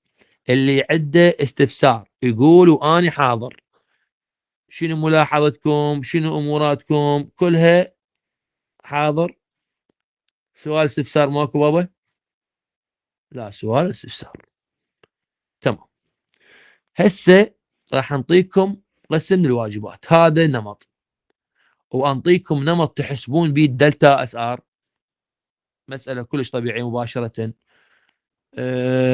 اللي عنده استفسار يقول واني حاضر. شنو ملاحظتكم؟ شنو اموراتكم؟ كلها حاضر. سؤال استفسار ماكو بابا؟ لا سؤال استفسار. تمام. هسه راح نعطيكم قسم الواجبات. هذا نمط، وانطيكم نمط تحسبون به الدلتا اس ار. مساله كلش طبيعيه مباشره.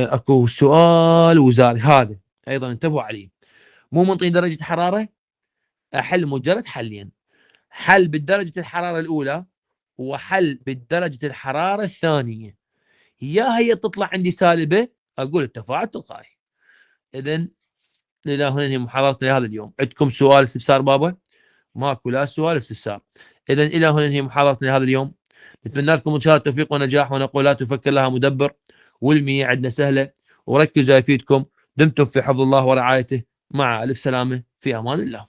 اكو سؤال وزاري هذا ايضا انتبهوا عليه. مو منطيني درجه حراره، احل مجرد حلين، حل بالدرجه الحراره الاولى وحل بالدرجه الحراره الثانيه. يا هي تطلع عندي سالبه اقول التفاعل تلقائي. اذا الى هنا هي محاضرتنا لهذا اليوم. عندكم سؤال استفسار بابا؟ ماكو لا سؤال استفسار. اذا الى هنا هي محاضرتنا لهذا اليوم. نتمنى لكم ان شاء الله التوفيق ونجاح، ونقول لا تفكر لها مدبر، والمية عندنا سهله، وركزوا يفيدكم. دمتم في حفظ الله ورعايته، مع الف سلامه، في امان الله.